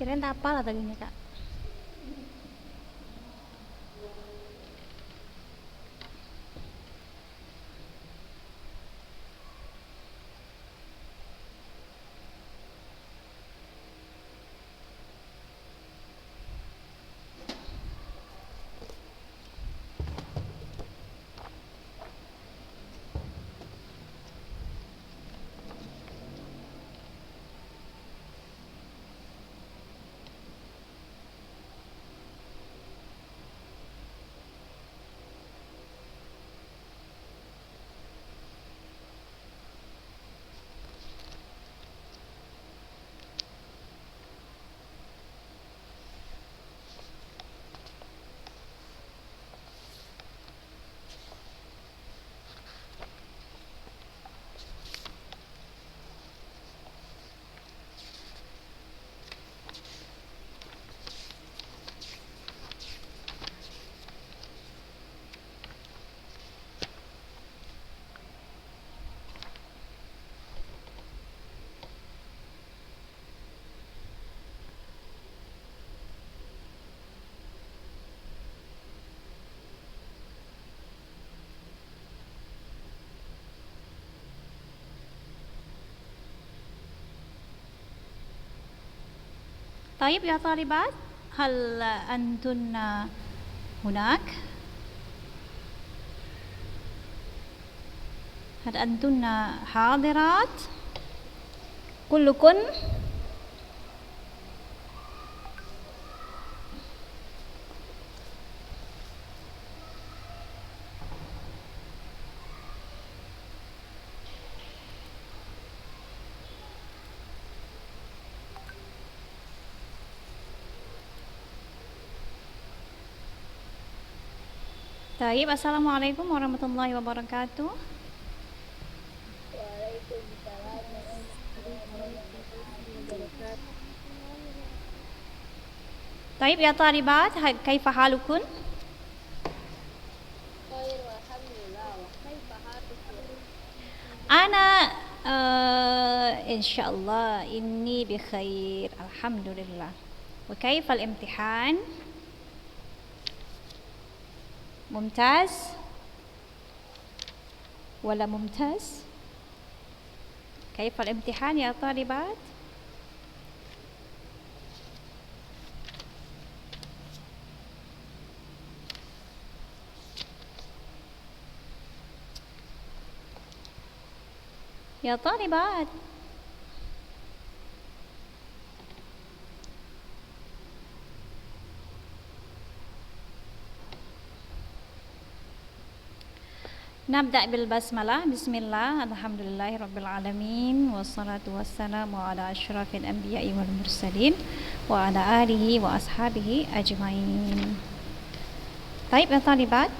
Kirain tak apa lah tadinya Kak. طيب يا طالبات، هل أنتن هناك؟ هل أنتن حاضرات كلكن؟ طيب، السلام عليكم ورحمة الله وبركاته. Waalaikumsalam warahmatullahi wabarakatuh. طيب يا طالبات، كيف حالكن؟ Khair walhamdulillah wa kaifa halukum? أنا إن شاء الله إني بخير الحمد لله. وكيف الامتحان؟ ممتاز ولا ممتاز؟ كيف الامتحان يا طالبات؟ يا طالبات، نبدأ بالبسملة. بسم الله، الحمد لله رب العالمين، والصلاة والسلام على أشرف الأنبياء والمرسلين وعلى آله وأصحابه أجمعين. طيب يا طالبات،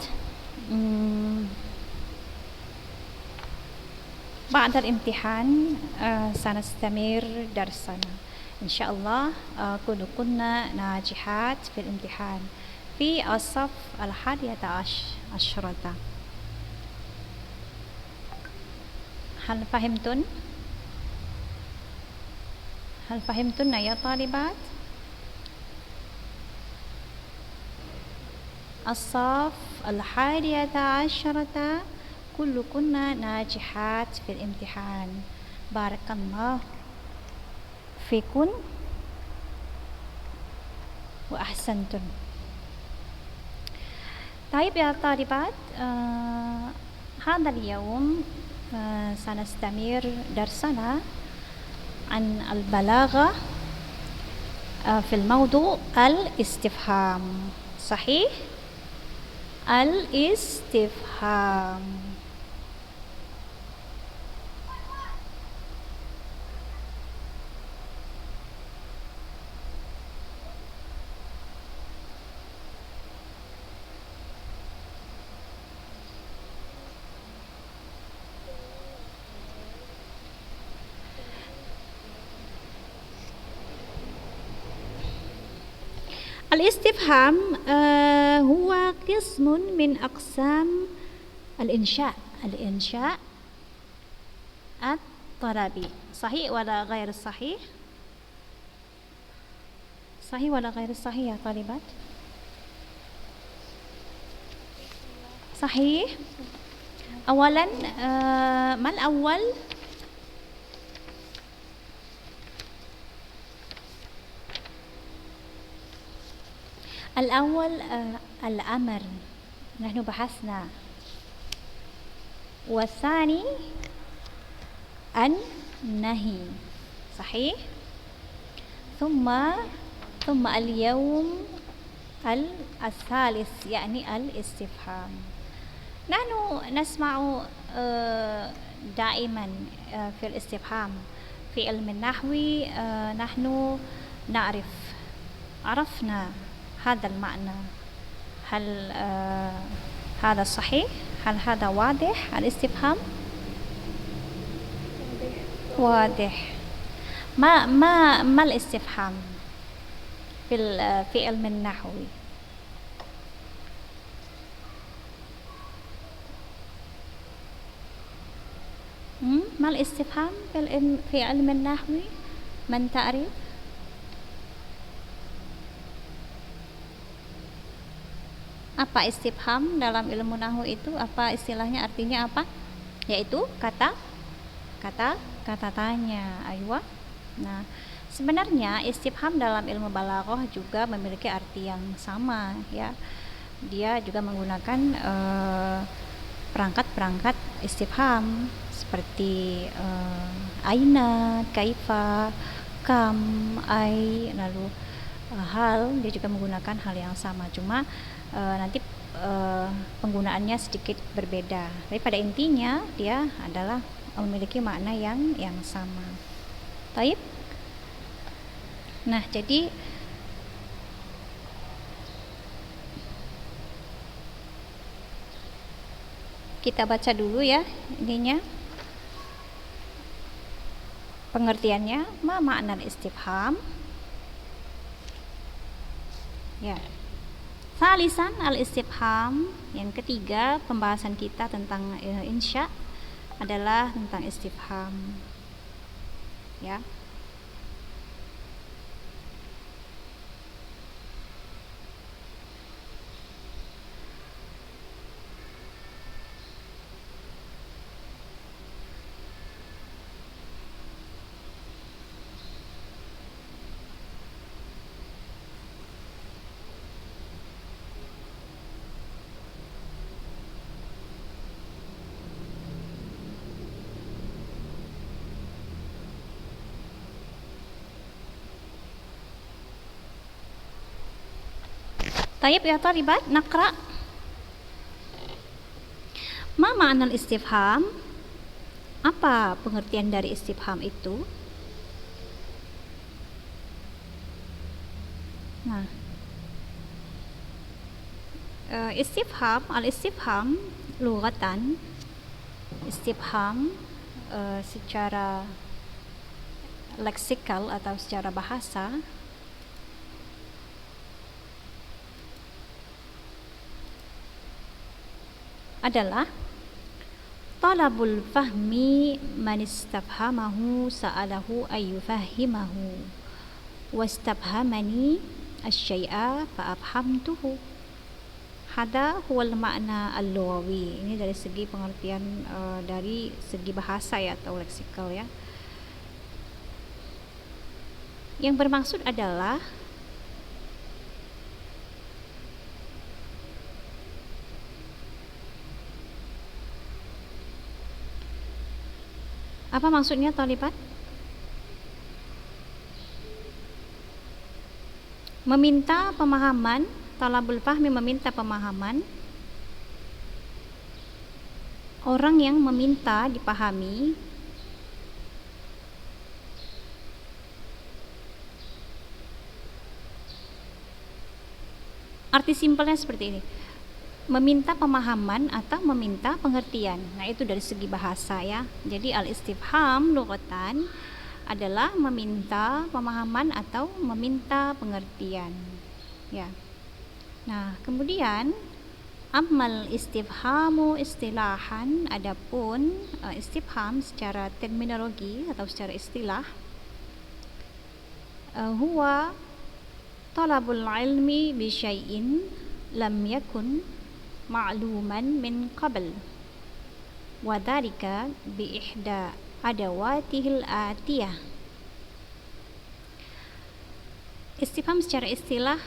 بعد الامتحان سنستمر درسنا إن شاء الله. كنا ناجحات في الامتحان في الصف 11. هل فهمتن؟ هل فهمتن يا طالبات؟ الصف 11 كلكن ناجحات في الامتحان. بارك الله فيكن وأحسنتن. طيب يا طالبات، هذا اليوم سنستمر درسنا عن البلاغة في الموضوع الاستفهام. صحيح؟ الاستفهام. الاستفهام هو قسم من أقسام الإنشاء الطلبي. صحيح ولا غير صحيح؟ صحيح ولا غير صحيح يا طالبات؟ صحيح. أولا ما الأول؟ الأول الأمر، نحن بحثنا. والثاني النهي. صحيح. ثم اليوم الثالث يعني الاستفهام. نحن نسمع دائما في الاستفهام في علم النحو، نحن عرفنا هذا المعنى. هل هذا صحيح؟ هل هذا واضح الاستفهام؟ واضح. ما الاستفهام في علم النحو؟ ما الاستفهام في علم النحو؟ من تعرف؟ Apa istifham dalam ilmu nahwu itu? Apa istilahnya, artinya apa? Yaitu kata tanya. Aywa. Nah, sebenarnya istifham dalam ilmu balaghah juga memiliki arti yang sama ya. Dia juga menggunakan perangkat-perangkat istifham seperti aina, kaifa, kam, ai, lalu hal. Dia juga menggunakan hal yang sama, cuma nanti penggunaannya sedikit berbeda. Tapi pada intinya dia adalah memiliki makna yang sama. Taib. Nah, jadi kita baca dulu ya ininya, pengertiannya. Ma makna istifham? Ya. Salisan al-istifham, yang ketiga pembahasan kita tentang insya adalah tentang istifham. Ya. Tayyib ya talibat, naqra. Ma ma'na al-istifham? Apa pengertian dari istifham itu? Nah, istifham, al-istifham lughatan, istifham secara leksikal atau secara bahasa adalah talabul fahmi man istafhamahu sa'alahu ayyufahimahu wastabhamani asy-syai'a fa'afhamtuhu. Hada huwal makna al-lughawi. Ini dari segi pengertian dari segi bahasa ya, atau leksikal ya. Yang bermaksud adalah apa maksudnya talibat? Meminta pemahaman, talabul fahmi meminta pemahaman. Orang yang meminta dipahami. Arti simpelnya seperti ini. Meminta pemahaman atau meminta pengertian. Nah, itu dari segi bahasa ya. Jadi al-istifham lughatan adalah meminta pemahaman atau meminta pengertian. Ya. Nah, kemudian amal istifhamu istilahan, adapun istifham secara terminologi atau secara istilah, huwa talabul ilmi bi syai'in lam yakun ma'luman min qabl wa dzalika bi ihda adawatihil atiyah. Istifham secara istilah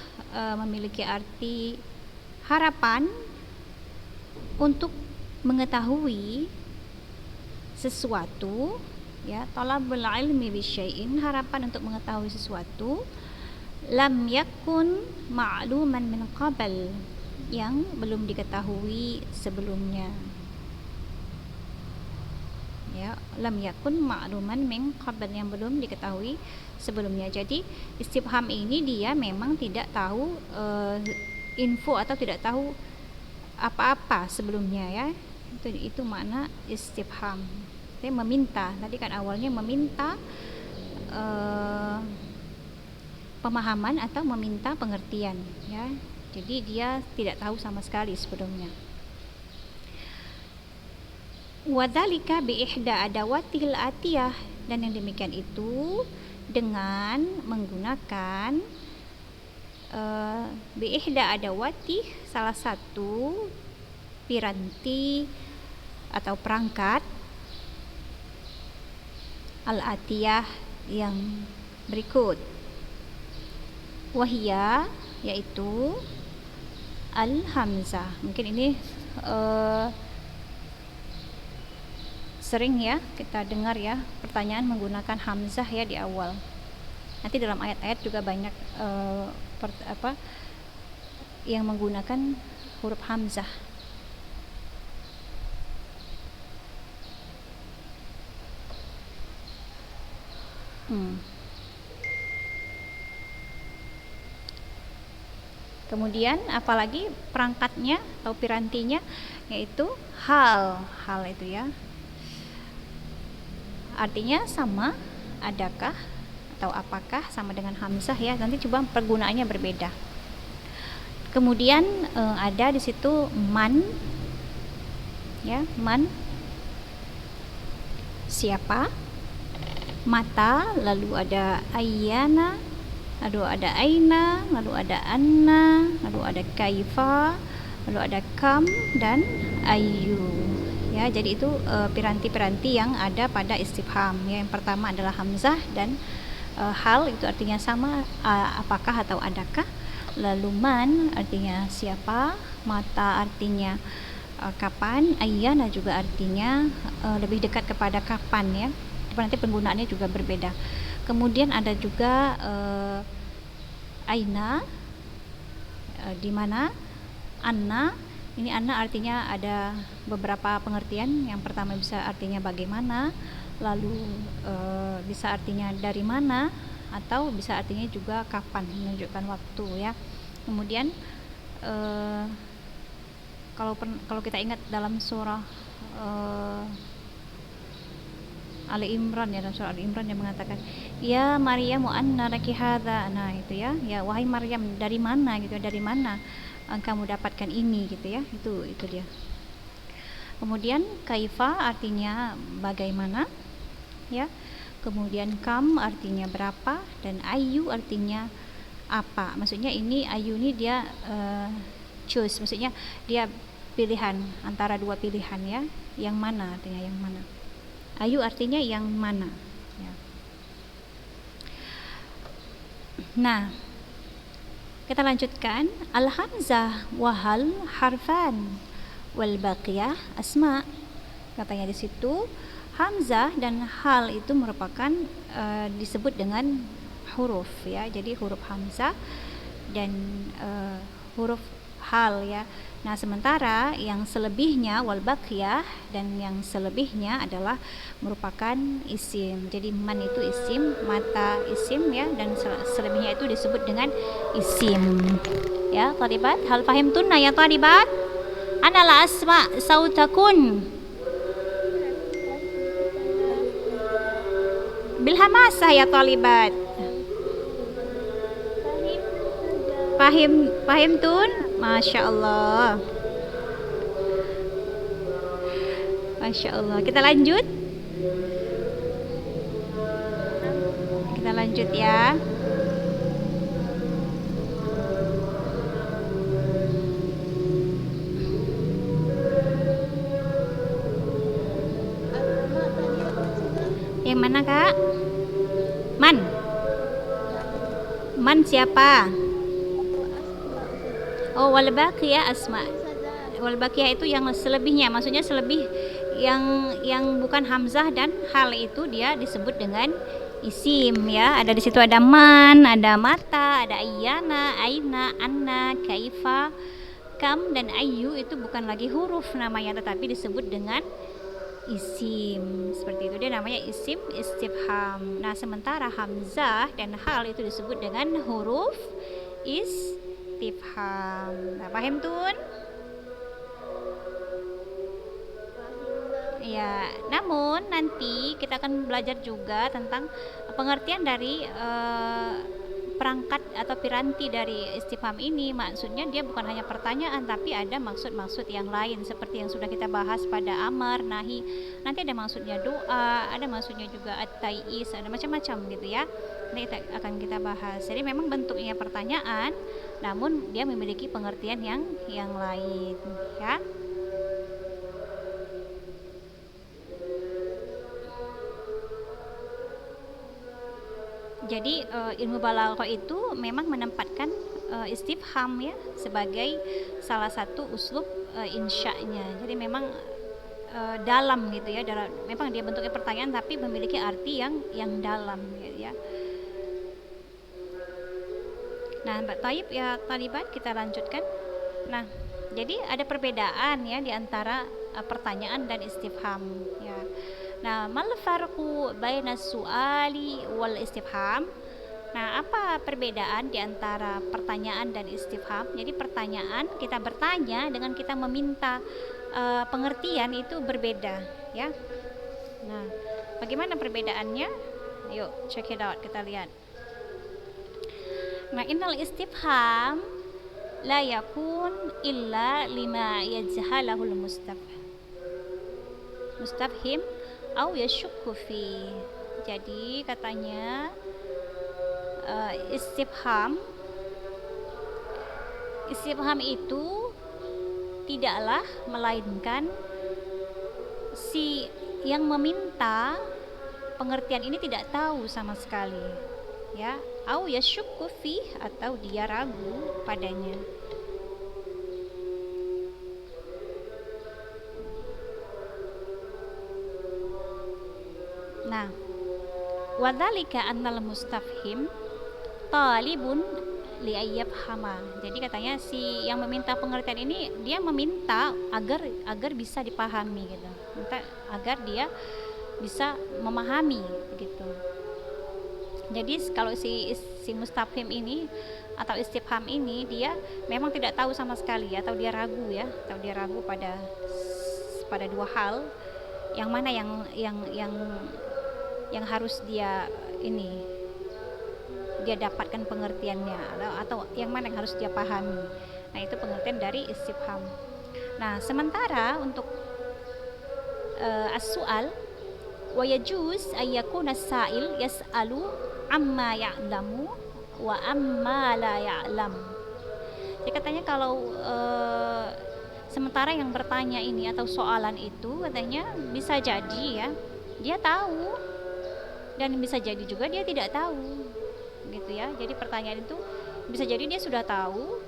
memiliki arti harapan untuk mengetahui sesuatu, ya, talabul ilmi bi syai'in, harapan untuk mengetahui sesuatu, lam yakun ma'luman min qabl, yang belum diketahui sebelumnya. Ya, lam yakun ma'luman min qabl, yang belum diketahui sebelumnya. Jadi istifham ini dia memang tidak tahu info atau tidak tahu apa-apa sebelumnya, ya. Itu makna istifham. Dia meminta. Tadi kan awalnya meminta pemahaman atau meminta pengertian, ya. Jadi dia tidak tahu sama sekali sebelumnya. Wadzalika bi ihda adawatihil atiyah, dan yang demikian itu dengan menggunakan bi ihda adawati, salah satu piranti atau perangkat al-atiyah yang berikut. Wahia, yaitu al-hamzah. Mungkin ini sering ya kita dengar ya pertanyaan menggunakan hamzah ya di awal. Nanti dalam ayat-ayat juga banyak yang menggunakan huruf hamzah. Kemudian apalagi perangkatnya atau pirantinya, yaitu hal itu ya. Artinya sama, adakah atau apakah, sama dengan hamzah ya. Nanti coba penggunaannya berbeda. Kemudian ada di situ man, ya, man, siapa, mata, lalu ada ayyana, lalu ada aina, lalu ada anna, lalu ada kaifa, lalu ada kam dan ayu. Ya, jadi itu piranti-piranti yang ada pada istifham. Ya, yang pertama adalah hamzah dan hal, itu artinya sama, apakah atau adakah. Lalu man artinya siapa, mata artinya kapan, ayyana juga artinya lebih dekat kepada kapan, ya. Nanti penggunaannya juga berbeda. Kemudian ada juga aina, di mana, anna. Ini anna artinya ada beberapa pengertian. Yang pertama bisa artinya bagaimana, lalu bisa artinya dari mana, atau bisa artinya juga kapan, menunjukkan waktu, ya. Kemudian kalau kita ingat dalam surah Ali Imran, ya, dalam surah Ali Imran yang mengatakan ya Maryam anna laki hadza, nah itu ya, ya wahai Maryam, dari mana gitu, dari mana kamu dapatkan ini gitu ya, itu dia. Kemudian kaifa artinya bagaimana, ya. Kemudian kam artinya berapa, dan ayu artinya apa. Maksudnya ini ayu ini dia choose, maksudnya dia pilihan antara dua pilihan, ya. Yang mana artinya yang mana. Ayu artinya yang mana, ya. Nah, kita lanjutkan. Al-hamzah wahal harfan wal baqiyah asma. Katanya di situ hamzah dan hal itu merupakan disebut dengan huruf, ya. Jadi huruf hamzah dan huruf hal, ya. Nah, sementara yang selebihnya wal baqiyah, dan yang selebihnya adalah merupakan isim. Jadi man itu isim, mata isim, ya, dan selebihnya itu disebut dengan isim. Ya, thalibat, hal fahimtunna ya thalibat? Ana la asma sautakun. Bil hamasah ya thalibat. Fahim tun? Masya Allah. Masya Allah. Kita lanjut. Kita lanjut, ya. Man siapa? asma'u Oh, wal baqiyah asma. saja Wal baqiyah itu yang selebihnya, maksudnya selebih yang bukan hamzah dan hal itu dia disebut dengan isim ya. Ada di situ ada man, ada mata, ada iyana, aina, anna, kaifa, kam dan ayu itu bukan lagi huruf namanya tetapi disebut dengan isim. Seperti itu dia namanya isim istifham. Nah, sementara hamzah dan hal itu disebut dengan huruf istifham. Nah, paham Tun? fahimna Ya, namun nanti kita akan belajar juga tentang pengertian dari perangkat atau piranti dari istifham ini. Maksudnya dia bukan hanya pertanyaan tapi ada maksud-maksud yang lain seperti yang sudah kita bahas pada amar, nahi. Nanti ada maksudnya doa, ada maksudnya juga at-tai'is, ada macam-macam gitu ya. Ini akan kita bahas. Jadi memang bentuknya pertanyaan namun dia memiliki pengertian yang lain ya. Jadi ilmu balaghah itu memang menempatkan istifham ya sebagai salah satu uslub insya'nya. Jadi memang dalam gitu ya, dalam, memang dia bentuknya pertanyaan tapi memiliki arti yang dalam gitu ya. Nah, Mbak Taib ya Taliban kita lanjutkan. Nah, jadi ada perbedaan ya di antara pertanyaan dan istifham ya. Nah, mal farqu baina su'ali wal istifham? Nah, apa perbedaan di antara pertanyaan dan istifham? Jadi pertanyaan kita bertanya dengan kita meminta pengertian itu berbeda ya. Nah, bagaimana perbedaannya? Yuk, check it out, kita lihat. Nah, innal istifham la yakun illa lima yajhalahul mustafhim au yashukku fi. Jadi katanya istifham itu tidaklah melainkan si yang meminta pengertian ini tidak tahu sama sekali ya, au yashukku fi atau dia ragu padanya. Nah, wadzalika annal mustafhim talibun liayyafhama. Jadi katanya si yang meminta pengertian ini dia meminta agar bisa dipahami gitu. Minta agar dia bisa memahami gitu. Jadi kalau si mustafhim ini atau istifham ini dia memang tidak tahu sama sekali atau dia ragu ya, atau dia ragu pada dua hal, yang mana yang harus dia dapatkan pengertiannya atau yang mana yang harus dia pahami. Nah, itu pengertian dari istifham. Nah, sementara untuk as-su'al wa yajuz ay yakuna as-sa'il yas'alu amma ya'lamu wa amma la ya'lam. Jadi katanya kalau sementara yang bertanya ini atau soalan itu katanya bisa jadi ya dia tahu dan bisa jadi juga dia tidak tahu gitu ya. Jadi pertanyaan itu bisa jadi dia sudah tahu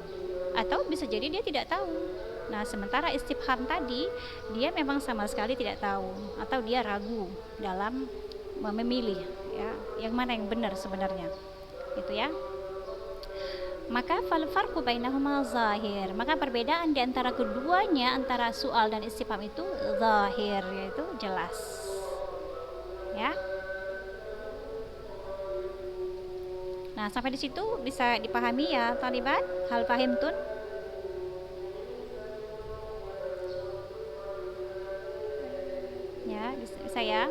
atau bisa jadi dia tidak tahu. Nah, sementara istifham tadi dia memang sama sekali tidak tahu atau dia ragu dalam memilih ya yang mana yang benar sebenarnya gitu ya. Maka fal farqu bainahuma zahir. Maka perbedaan di antara keduanya antara soal dan istifham itu zahir, yaitu jelas. Ya. Nah, sampai di situ bisa dipahami ya, Taliban? Hal fahim tun? Ya, bisa ya.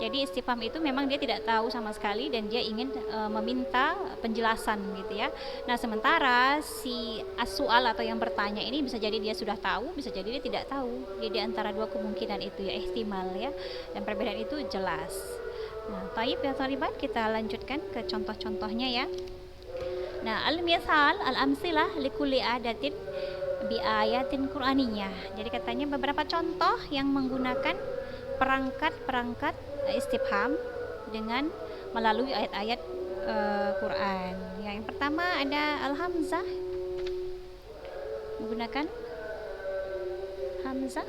Jadi istifham itu memang dia tidak tahu sama sekali dan dia ingin meminta penjelasan gitu ya. Nah, sementara si as-su'al atau yang bertanya ini bisa jadi dia sudah tahu, bisa jadi dia tidak tahu. Jadi antara dua kemungkinan itu ya, ihtimal ya. Dan perbedaan itu jelas. Nah, taib ya Taliban, kita lanjutkan ke contoh-contohnya ya. Nah, al-misal al-amsilah likulli adatin bi ayatin Qur'aniyah. Jadi katanya beberapa contoh yang menggunakan perangkat istifham dengan melalui ayat-ayat Quran. Ya, yang pertama ada al-hamzah, menggunakan hamzah.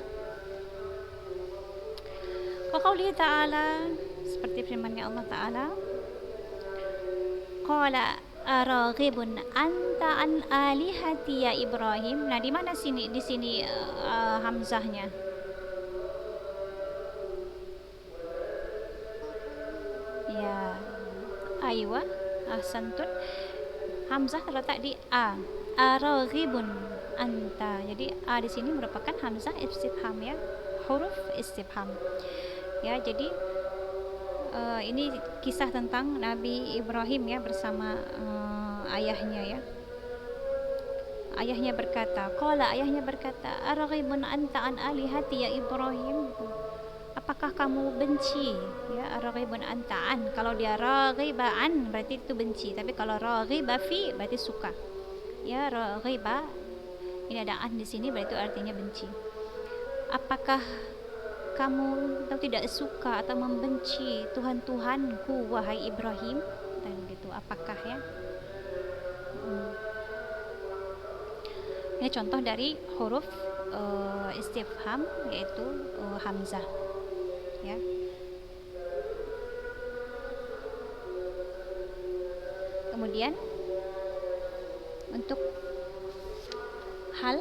Qaqaulihi ta'ala, seperti firman-Nya Allah Ta'ala, qala araghibun anta an alihati ya Ibrahim. Nah, di mana di sini hamzahnya? Ya, aywa, ahsantun. Hamzah terletak di a. Araghibun anta. Jadi a di sini merupakan hamzah istifham ya, huruf istifham. Ya, jadi ini kisah tentang Nabi Ibrahim ya bersama ayahnya ya. Ayahnya berkata, araghibun anta an alihati ya Ibrahim. Apakah kamu benci ya, araghibun anta an. Kalau dia raghiba an berarti itu benci, tapi kalau raghiba fi berarti suka. Ya, raghiba ini ada an di sini berarti artinya benci. Apakah kamu tidak suka atau membenci Tuhan-Tuhanku wahai Ibrahim? Dan gitu, apakah ya? Ini contoh dari huruf istifham, yaitu hamzah ya. Kemudian untuk hal,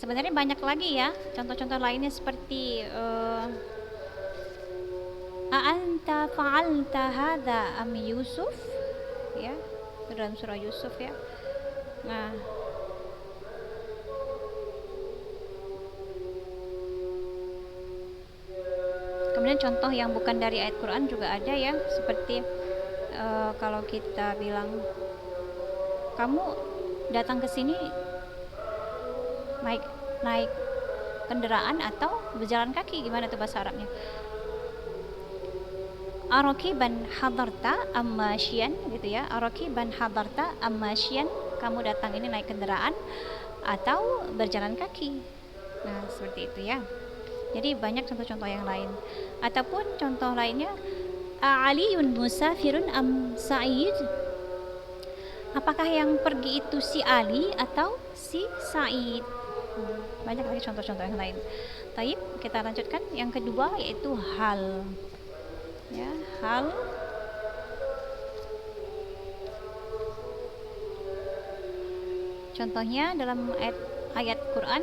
sebenarnya banyak lagi ya contoh-contoh lainnya seperti a'anta fa'alta hadha am Yusuf ya, dalam surah Yusuf ya. Nah, kemudian contoh yang bukan dari ayat Quran juga ada ya, seperti kalau kita bilang kamu datang ke sini naik kendaraan atau berjalan kaki, gimana tuh bahasa Arabnya? Arakiban hadarta ammasyian gitu ya. Arakiban hadarta ammasyian, kamu datang ini naik kendaraan atau berjalan kaki. Nah, seperti itu ya. Jadi banyak contoh-contoh yang lain. Ataupun contoh lainnya, Aliyun musafirun am Sa'id. Apakah yang pergi itu si Ali atau si Sa'id? Banyak lagi contoh-contoh yang lain. Taib, kita lanjutkan yang kedua, yaitu hal. Ya, hal. Contohnya dalam ayat Quran,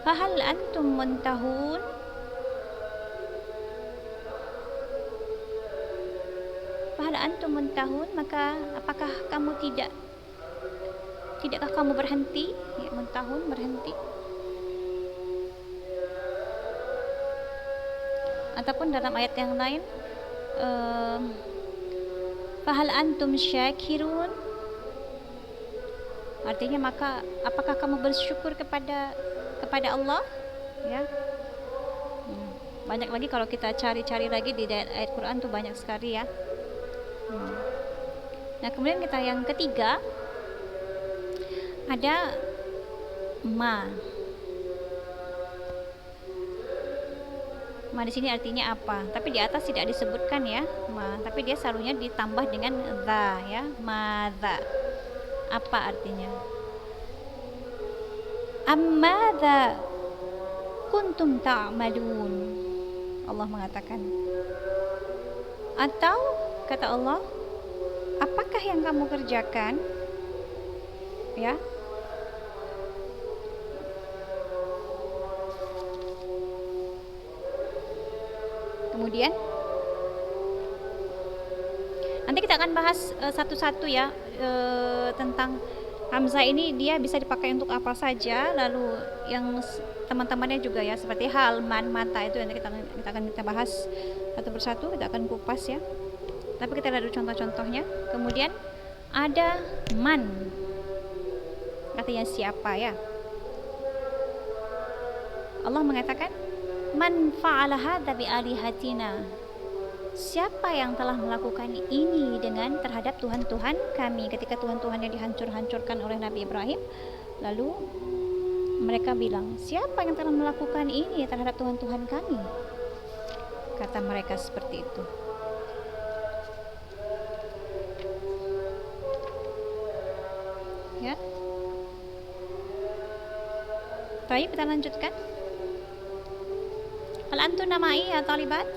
fahal antum muntahun. Fahal antum muntahun, maka apakah kamu tidakkah kamu berhenti? Ya, muntahun, berhenti. Ataupun dalam ayat yang lain, fahal antum syakirun, artinya maka apakah kamu bersyukur kepada Allah ya. Banyak lagi kalau kita cari-cari lagi di ayat Quran tuh, banyak sekali ya. Nah, kemudian kita yang ketiga ada ma. Ma di sini artinya apa? Tapi di atas tidak disebutkan ya, ma. Tapi dia selalunya ditambah dengan dha ya, madza. Apa artinya? Ammadza kuntum ta'malun. Allah mengatakan. Atau kata Allah, apakah yang kamu kerjakan? Ya. Kemudian nanti kita akan bahas satu-satu ya, tentang hamzah ini dia bisa dipakai untuk apa saja, lalu yang teman-temannya juga ya, seperti hal, man, mata, itu nanti kita akan bahas satu persatu, kita akan kupas ya. Tapi kita lihat dulu contoh-contohnya. Kemudian ada man, artinya siapa ya. Allah mengatakan, man fa'ala hadza bi alihatina. Siapa yang telah melakukan ini terhadap Tuhan-Tuhan kami, ketika Tuhan-Tuhan yang dihancurkan oleh Nabi Ibrahim. Lalu mereka bilang, siapa yang telah melakukan ini terhadap Tuhan-Tuhan kami? Kata mereka seperti itu. Ya. Baik, kita lanjutkan. Hal antunna ma'i ya talibat?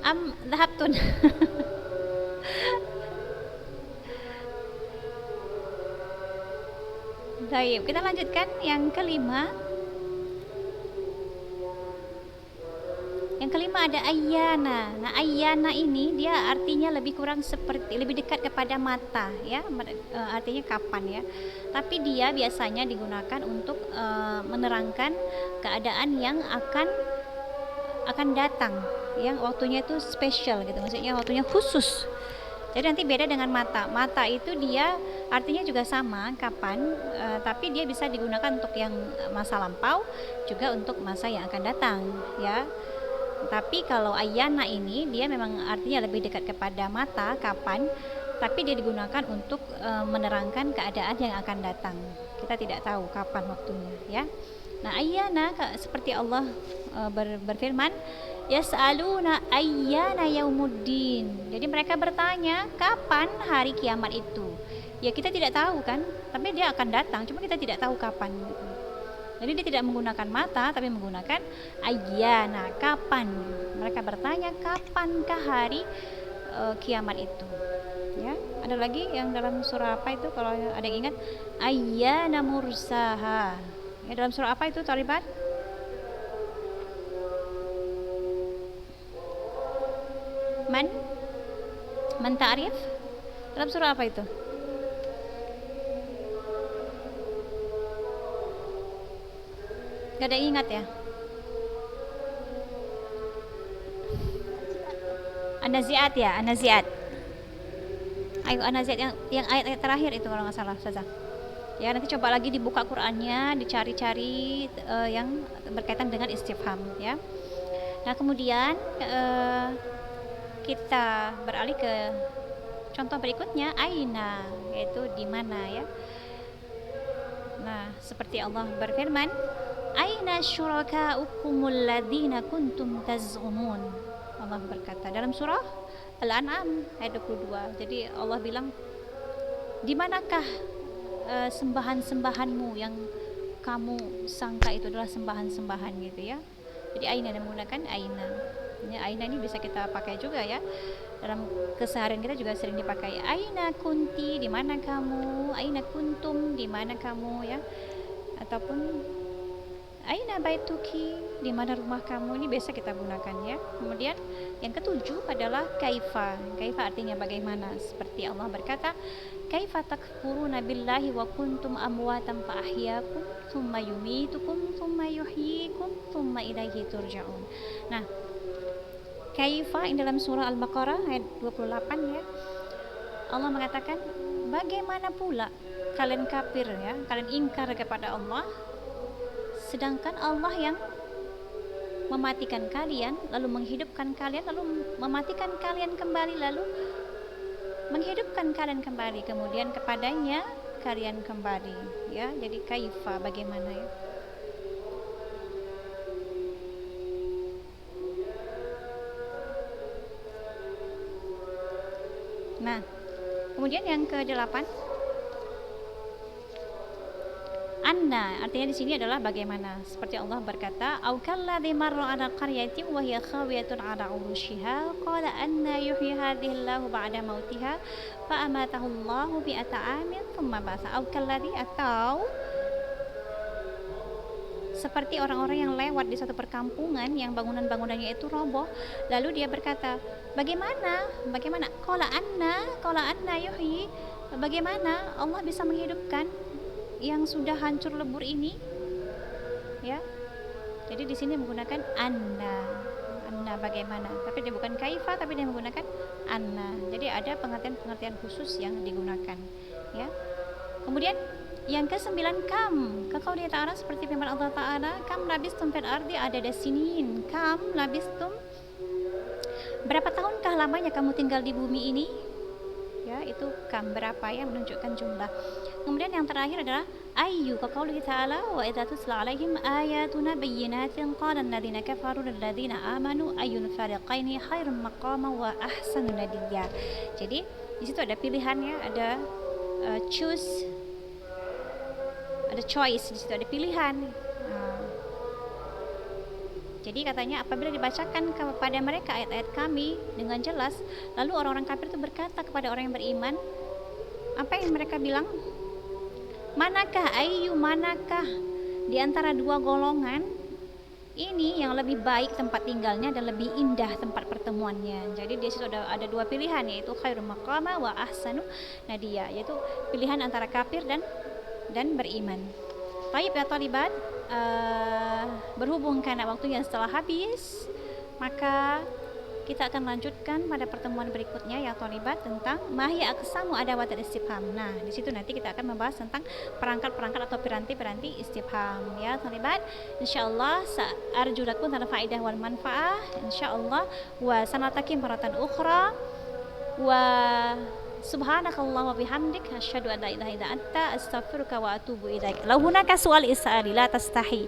Am dhahabtun? Baik, kita lanjutkan yang kelima. Yang kelima ada ayyana. Nah, ayyana ini dia artinya lebih kurang seperti lebih dekat kepada mata ya, artinya kapan ya. Tapi dia biasanya digunakan untuk menerangkan keadaan yang akan datang, yang waktunya itu spesial gitu. Maksudnya waktunya khusus. Jadi nanti beda dengan mata. Mata itu dia artinya juga sama kapan, tapi dia bisa digunakan untuk yang masa lampau, juga untuk masa yang akan datang ya. Tapi kalau ayyana ini dia memang artinya lebih dekat kepada mata kapan, tapi dia digunakan untuk menerangkan keadaan yang akan datang. Kita tidak tahu kapan waktunya ya. Nah, ayyana seperti Allah berfirman, yas'aluna ayyana yaumuddin. Jadi mereka bertanya kapan hari kiamat itu. Ya kita tidak tahu kan, tapi dia akan datang, cuma kita tidak tahu kapan gitu. Jadi dia tidak menggunakan mata tapi menggunakan ayyana, kapan. Mereka bertanya kapankah hari kiamat itu. Ya, ada lagi yang dalam surah apa itu kalau ada yang ingat? Ayyana mursaha. Ya, dalam surah apa itu Talibat? Man ta'rif? Dalam surah apa itu? Gak ada yang ingat ya? An-Nazi'at ya, An-Nazi'at. Ayo An-Nazi'at yang ayat terakhir itu kalau nggak salah, Ustazah. Ya nanti coba lagi dibuka Qur'annya, dicari-cari yang berkaitan dengan istifham ya. Nah kemudian kita beralih ke contoh berikutnya, aina, yaitu di mana ya. Nah seperti Allah berfirman, aina syurakaukumul ladzina kuntum taz'umun. Allah berkata dalam surah Al-An'am ayat 22. Jadi Allah bilang, di manakah sembahan-sembahanmu yang kamu sangka itu adalah sembahan-sembahan gitu ya. Jadi aina dan menggunakan aina. Ya, aina ini bisa kita pakai juga ya. Dalam keseharian kita juga sering dipakai. Aina kunti, di mana kamu? Aina kuntum, di mana kamu ya? Ataupun aina baituki, di mana rumah kamu, ini biasa kita gunakan ya. Kemudian yang ketujuh adalah kaifa. Kaifa artinya bagaimana, seperti Allah berkata, kaifa takfuruna billahi wa kuntum amwatan fa ahyaakum thumma yumitukum thumma yuhyikum thumma ilaihi turja'un. Nah, kaifa ini dalam surah Al-Baqarah ayat 28 ya. Allah mengatakan, bagaimana pula kalian kafir ya, kalian ingkar kepada Allah, sedangkan Allah yang mematikan kalian, lalu menghidupkan kalian, lalu mematikan kalian kembali, lalu menghidupkan kalian kembali, kemudian kepadanya kalian kembali ya. Jadi kaifa, bagaimana ya. Nah kemudian yang ke-8, anna artinya di sini adalah bagaimana, seperti Allah berkata, au kalladzi marra ala qaryatin wa hiya khawiyatun ala urushiha qala anna yuhyi hadhihi Allahu ba'da mautiha fa amatahu Allahu bi'ata amin thumma ba'atha. Au kalladzi, atau seperti orang-orang yang lewat di satu perkampungan yang bangunan-bangunannya itu roboh, lalu dia berkata, bagaimana qala anna yuhyi, bagaimana Allah bisa menghidupkan yang sudah hancur lebur ini ya. Jadi di sini menggunakan anna bagaimana, tapi dia bukan kaifa, tapi dia menggunakan anna. Jadi ada pengertian khusus yang digunakan ya. Kemudian yang ke-9 kam, kaqauli ta'ala, seperti firman Allah Ta'ala, kam labistum fil ardi adada sinin. Kam labistum, berapa tahunkah lamanya kamu tinggal di bumi ini ya. Itu kam, berapa ya, menunjukkan jumlah. Kemudian yang terakhir adalah ayyu, kaqauli ta'ala, wa idza tutla 'alaihim ayatuna bayyinatin qala alladziina kafaru lil ladziina aamanu ayyul fariqaini khairum maqaman wa ahsanu nadiya. Jadi Di situ ada pilihannya, ada choose, ada choice, di situ ada pilihan. Nah, jadi katanya apabila dibacakan kepada mereka ayat-ayat kami dengan jelas, lalu orang-orang kafir itu berkata kepada orang yang beriman, apa yang mereka bilang? Manakah di antara dua golongan ini yang lebih baik tempat tinggalnya dan lebih indah tempat pertemuannya. Jadi di situ ada dua pilihan, yaitu khairu maqama wa ahsanu nadia, yaitu pilihan antara kafir dan beriman. Baik ya talibat, berhubung karena waktunya setelah habis, maka kita akan lanjutkan pada pertemuan berikutnya ya talibat tentang mahya aqsamu adawat istifham. Nah, di situ nanti kita akan membahas tentang perangkat-perangkat atau piranti-piranti istifham ya talibat. Insyaallah arju lakum faedah wal manfaah insyaallah, wa sanataki maratan ukhra, wa subhanakallah wa bihamdik asyhadu an la ilaha illa anta astaghfiruka wa atubu ilaik. Law hunaka su'al is'ali la tastahi.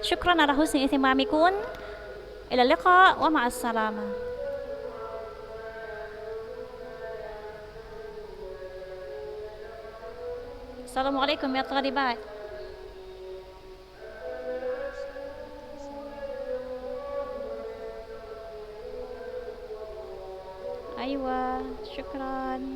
Syukran ala husni ihtimamikum. Ila liqa wa ma'as salamah. Assalamualaikum ya talibat. Aywa, syukran.